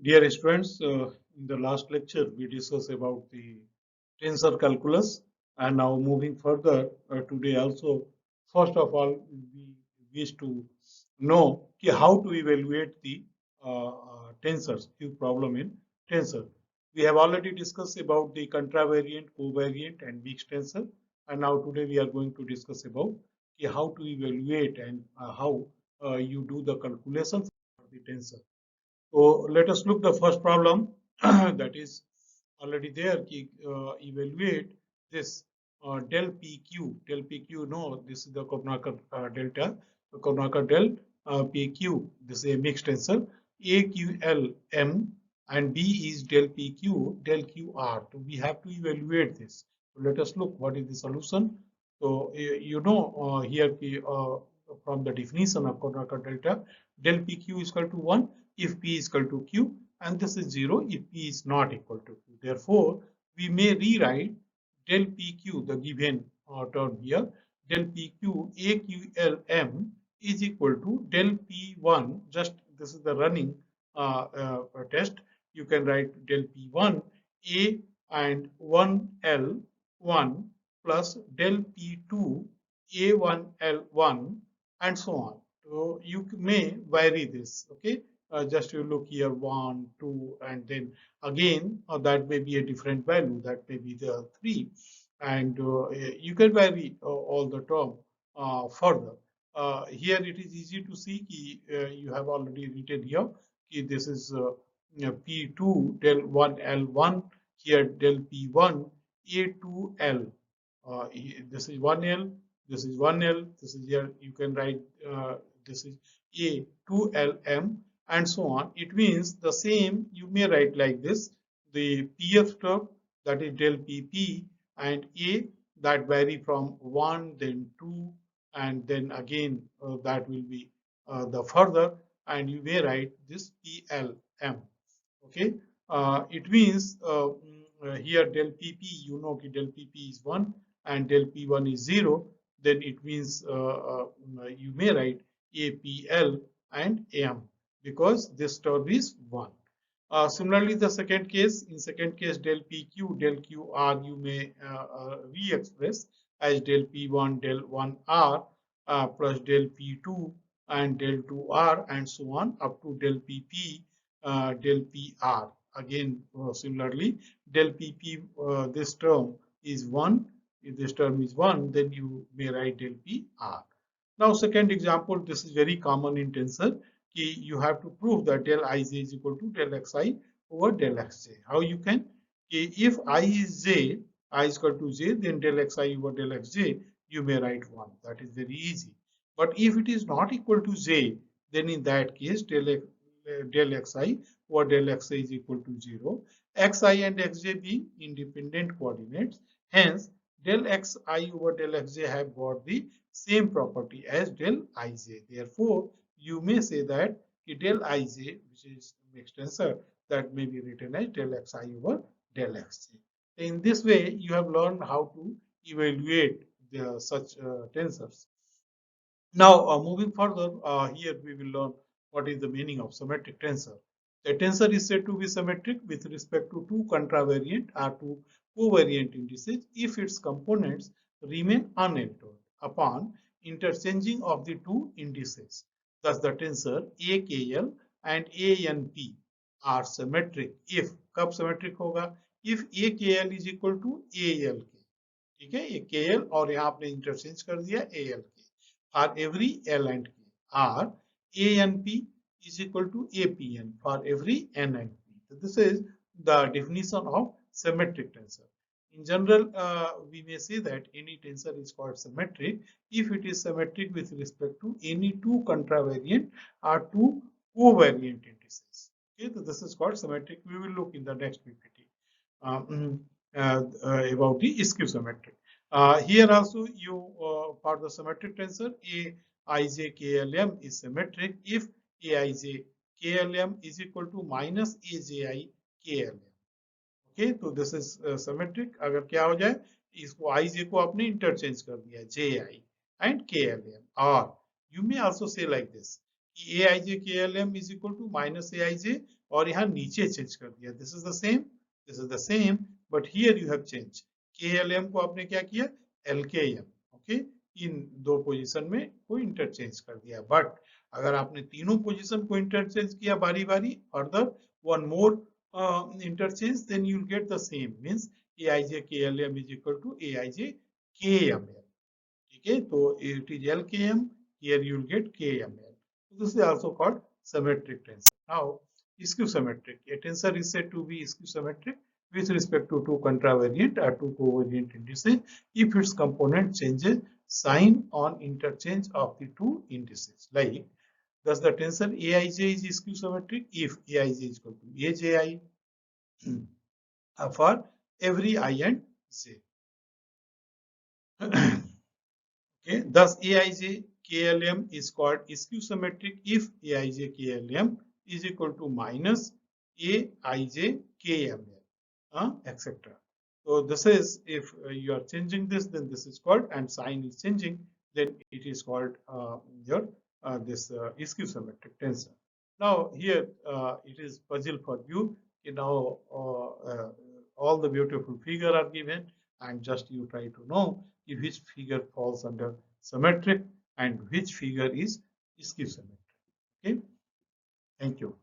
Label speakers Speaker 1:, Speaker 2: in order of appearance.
Speaker 1: Dear students, in the last lecture we discussed about the tensor calculus, and now moving further today also, first of all we wish to know how to evaluate the tensors, few problem in tensor. We have already discussed about the contravariant, covariant and mixed tensor, and now today we are going to discuss about how to evaluate and how you do the calculations for the tensor. So let us look the first problem that is already there. Evaluate this del PQ. Del PQ, no, this is the Kronecker delta. The Kronecker del PQ. This is a mixed tensor. AQLM and B is del PQ, del QR. So we have to evaluate this. So let us look what is the solution. So here from the definition of Kronecker delta, del PQ is equal to 1 if P is equal to Q, and this is 0 if P is not equal to Q. Therefore, we may rewrite del PQ, the given term here, del PQ AQLM is equal to del P1, just this is the running test. You can write del P1 A and 1L1 plus del P2 A1L1 and so on. So you may vary this, okay? Just you look here 1, 2, and then again that may be a different value, that may be the 3, and you can vary all the term further. Here it is easy to see you have already written here this is P2 del 1L1, here del P1 A2L. This is 1L, this is 1L, this is here you can write this is A2LM and so on. It means the same you may write like this, the PF term that is del PP and A that vary from 1 then 2 and then again that will be the further, and you may write this PLM. Okay, it means here del PP, you know del PP is 1 and del P1 is 0, then it means you may write APL and AM because this term is 1. Similarly, the second case, in second case del PQ, del QR you may re-express as del P1, del 1R plus del P2 and del 2R and so on up to del PP, del PR. Again, similarly, del PP, this term is 1. If this term is 1, then you may write del PR. Now, second example, this is very common in tensor. You have to prove that del Ij is equal to del Xi over del Xj. How you can? If I is j, I is equal to j, then del Xi over del Xj, you may write 1. That is very easy. But if it is not equal to j, then in that case, del Xi over del Xj is equal to 0. Xi and Xj being independent coordinates. Hence, del Xi over del Xj have got the same property as del Ij. Therefore, you may say that del Ij, which is mixed tensor, that may be written as del Xi over del Xj. In this way, you have learned how to evaluate such tensors. Now, moving further, here we will learn what is the meaning of symmetric tensor. A tensor is said to be symmetric with respect to two contravariant or two covariant indices if its components remain unaltered upon interchanging of the two indices. Thus, the tensor AKL and ANP are symmetric if, कब symmetric होगा? If AKL is equal to ALK. ठीक है, ये KL और यहाँ आपने interchange कर दिया ALK. For every L and K, or A and P is equal to APN for every N and P. So this is the definition of symmetric tensor. In general, we may say that any tensor is called symmetric if it is symmetric with respect to any two contravariant or two covariant indices. Okay, so this is called symmetric. We will look in the next PPT about the skew symmetric. Here also you for the symmetric tensor Aij KLM is symmetric if Aij KLM is equal to minus Aji KLM. Okay, तो this is symmetric. अगर क्या हो जाए, इसको Ij को आपने interchange कर दिया Ji and KLM. Or you may also say like this: Aij KLM is equal to minus Aij और यहाँ नीचे चेंज कर दिया, this is the same, but here you have change, KLM को आपने क्या किया, LKM, ओके, इन दो पोजीशन में को इंटरचेंज कर दिया। बट अगर आपने तीनों पोजीशन को इंटरचेंज किया बारी बारी, further one more interchange, then you'll get the same, means Aij KLM is equal to Aij KML. Okay, so it is LKM, here you will get KML. So this is also called symmetric tensor. Now, skew symmetric. A tensor is said to be skew symmetric with respect to two contravariant or two covariant indices if its component changes sign on interchange of the two indices. Like, thus the tensor Aij is skew symmetric if Aij is equal to Aji for every I and j. Okay, thus Aij KLM is called skew symmetric if Aij KLM is equal to minus Aij KML, etc. So this is, if you are changing this, then this is called, and sign is changing, then it is called your this skew symmetric tensor. Now here it is puzzle for you. You know, all the beautiful figure are given, and just you try to know if which figure falls under symmetric and which figure is skew symmetric. Okay, thank you.